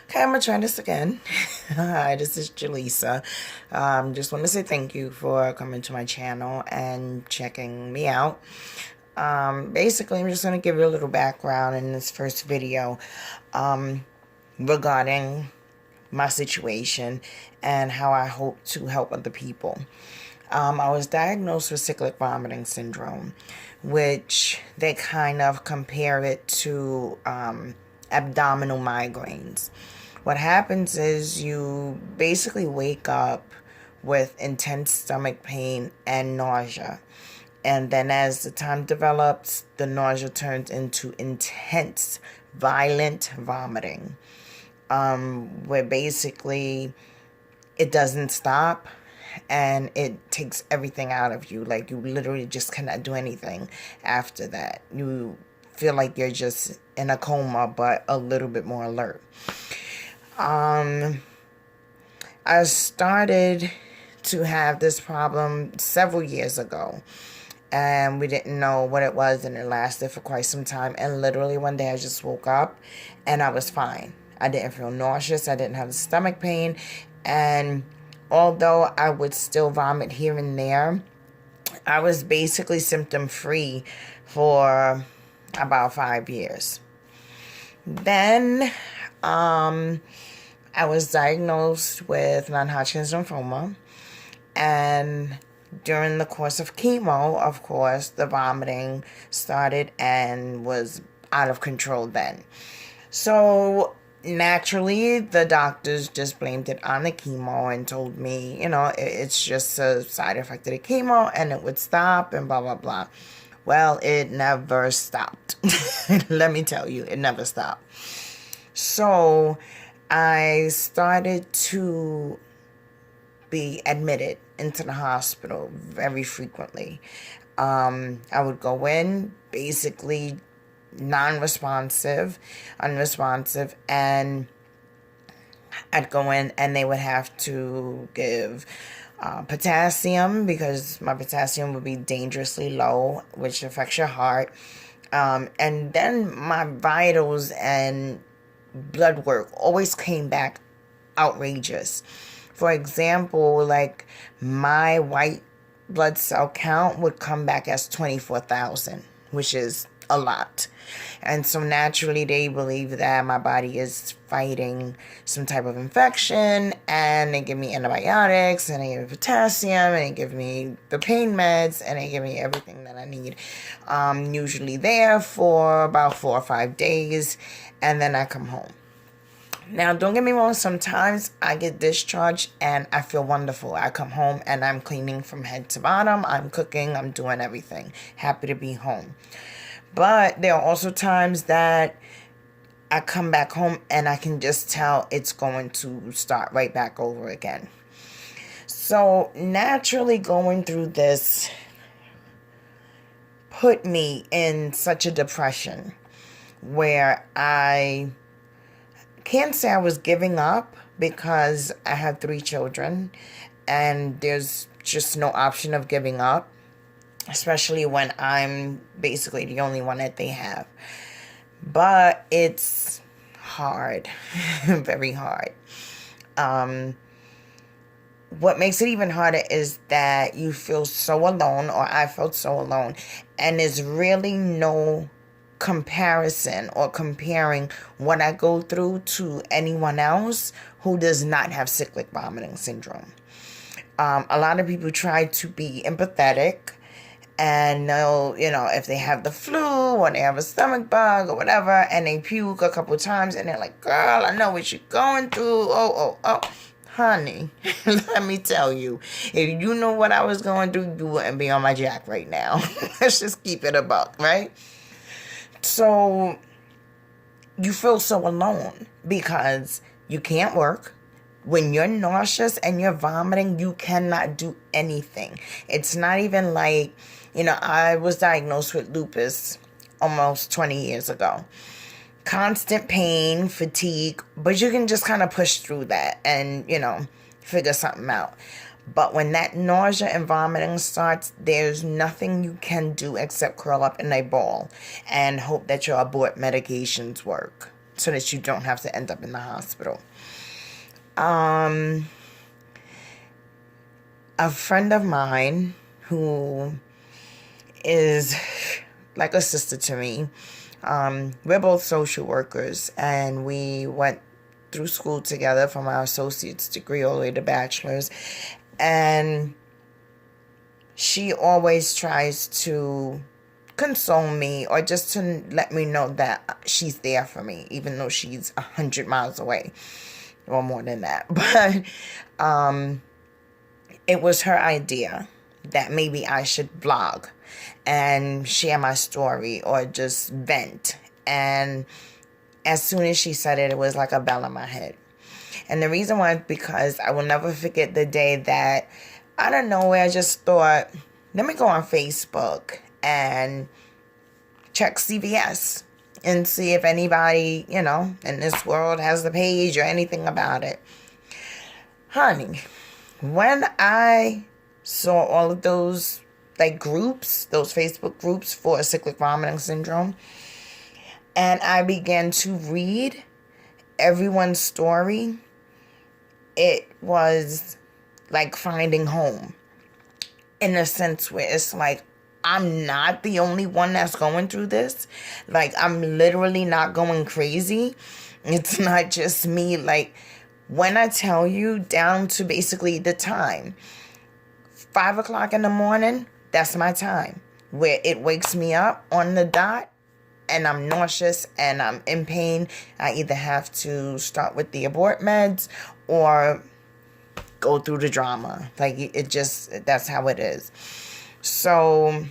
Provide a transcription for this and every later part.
Okay, I'm gonna try this again. Hi, this is Jaleesa. Just want to say thank you for coming to my channel and checking me out. Basically, I'm just gonna give you a little background in this first video regarding my situation and how I hope to help other people. I was diagnosed with cyclic vomiting syndrome, which they kind of compare it to abdominal migraines. What happens is you basically wake up with intense stomach pain and nausea. And then as the time develops, the nausea turns into intense, violent vomiting, where basically it doesn't stop and it takes everything out of you. Like, you literally just cannot do anything after that. You feel like you're just in a coma, but a little bit more alert. I started to have this problem several years ago, and we didn't know what it was, and it lasted for quite some time. And literally one day I just woke up and I was fine. I didn't feel nauseous. I didn't have stomach pain. And although I would still vomit here and there, I was basically symptom free for about 5 years. Then I was diagnosed with non-Hodgkin's lymphoma, and during the course of chemo, of course, the vomiting started and was out of control then. So naturally, the doctors just blamed it on the chemo and told me, it's just a side effect of the chemo and it would stop and blah, blah, blah. Well, it never stopped. Let me tell you, it never stopped. So I started to be admitted into the hospital very frequently. I would go in basically unresponsive, and I'd go in and they would have to give potassium, because my potassium would be dangerously low, which affects your heart. And then my vitals and blood work always came back outrageous. For example, like, my white blood cell count would come back as 24,000, which is a lot. And so naturally they believe that my body is fighting some type of infection, and they give me antibiotics, and they give me potassium, and they give me the pain meds, and they give me everything that I need. Usually there for about 4 or 5 days, and then I come home. Now, don't get me wrong, sometimes I get discharged and I feel wonderful. I come home and I'm cleaning from head to bottom. I'm cooking. I'm doing everything. Happy to be home. But there are also times that I come back home and I can just tell it's going to start right back over again. So naturally, going through this put me in such a depression where I can't say I was giving up, because I have 3 children and there's just no option of giving up, especially when I'm basically the only one that they have. But it's hard, very hard. What makes it even harder is that you feel so alone, or I felt so alone, and there's really no comparison or comparing what I go through to anyone else who does not have cyclic vomiting syndrome. A lot of people try to be empathetic and know, if they have the flu or they have a stomach bug or whatever, and they puke a couple times, and they're like, girl, I know what you're going through. Oh. Honey, let me tell you, if you know what I was going through, you wouldn't be on my jack right now. Let's just keep it a buck, right? So you feel so alone because you can't work. When you're nauseous and you're vomiting, you cannot do anything. It's not even like, I was diagnosed with lupus almost 20 years ago. Constant pain, fatigue, but you can just kind of push through that and, figure something out. But when that nausea and vomiting starts, there's nothing you can do except curl up in a ball and hope that your abort medications work. so that you don't have to end up in the hospital. A friend of mine who is like a sister to me, we're both social workers, and we went through school together from our associate's degree all the way to bachelor's, and she always tries to console me or just to let me know that she's there for me, even though she's 100 miles away or more than that. But it was her idea that maybe I should blog and share my story or just vent. And as soon as she said it, it was like a bell in my head. And the reason why is because I will never forget the day that out of nowhere I just thought, let me go on Facebook and check CVS and see if anybody, in this world has the page or anything about it. Honey, when I saw all of those groups, those Facebook groups for cyclic vomiting syndrome, and I began to read everyone's story, it was like finding home, in a sense where it's like, I'm not the only one that's going through this. Like, I'm literally not going crazy. It's not just me. Like, when I tell you down to basically the time, 5 o'clock in the morning, that's my time where it wakes me up on the dot and I'm nauseous and I'm in pain. I either have to start with the abort meds or go through the drama. Like, that's how it is. So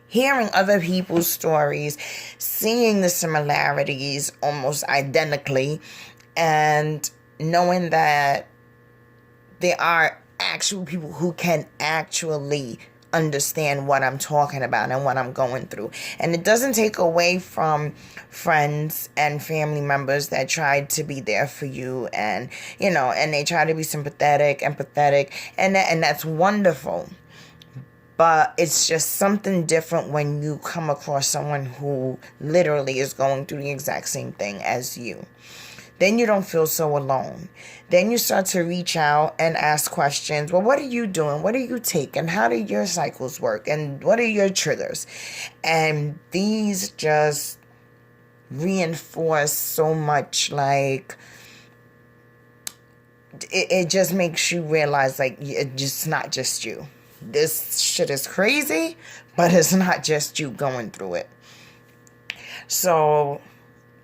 hearing other people's stories, seeing the similarities almost identically, and knowing that there are actual people who can actually understand what I'm talking about and what I'm going through. And it doesn't take away from friends and family members that try to be there for you and, and they try to be sympathetic, empathetic, and that's wonderful. But it's just something different when you come across someone who literally is going through the exact same thing as you. Then you don't feel so alone. Then you start to reach out and ask questions. Well, what are you doing? What are you taking? How do your cycles work? And what are your triggers? And these just reinforce so much, like, it just makes you realize, like, it's just not just you. This shit is crazy, but it's not just you going through it. So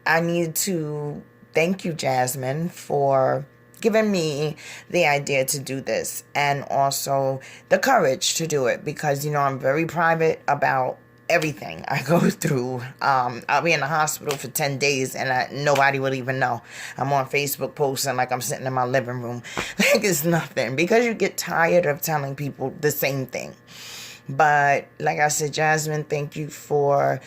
I need to thank you, Jasmine, for giving me the idea to do this and also the courage to do it, because, I'm very private about everything I go through. I'll be in the hospital for 10 days and nobody will even know. I'm on Facebook posting like I'm sitting in my living room. Like it's nothing, because you get tired of telling people the same thing. But like I said, Jasmine, thank you for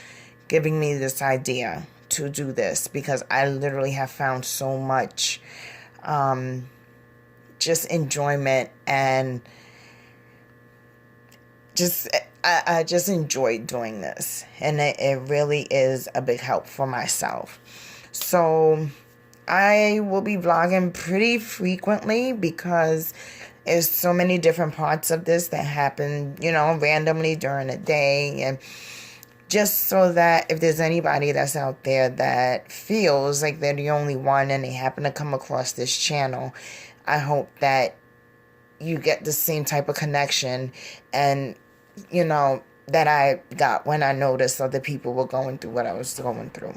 giving me this idea to do this, because I literally have found so much just enjoyment and I just enjoyed doing this, and it really is a big help for myself. So I will be vlogging pretty frequently because there's so many different parts of this that happen, randomly during the day, and just so that if there's anybody that's out there that feels like they're the only one and they happen to come across this channel, I hope that you get the same type of connection and, that I got when I noticed other people were going through what I was going through.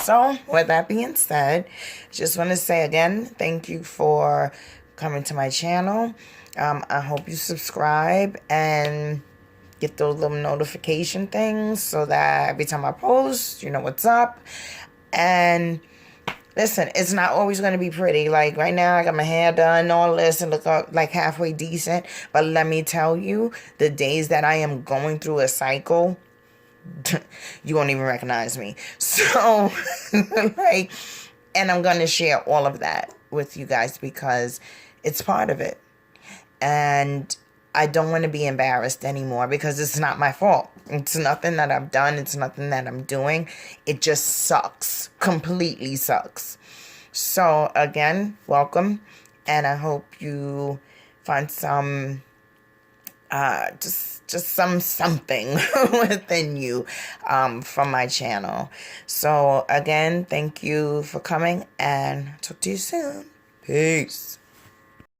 So, with that being said, just want to say again, thank you for coming to my channel. I hope you subscribe and get those little notification things so that every time I post, you know what's up. And listen, it's not always going to be pretty. Like right now, I got my hair done, all this, and look like halfway decent. But let me tell you, the days that I am going through a cycle, you won't even recognize me. So, and I'm going to share all of that with you guys because it's part of it. And I don't want to be embarrassed anymore because it's not my fault. It's nothing that I've done. It's nothing that I'm doing. It just sucks. Completely sucks. So again, welcome. And I hope you find some just something within you from my channel. So again, thank you for coming and talk to you soon. Peace.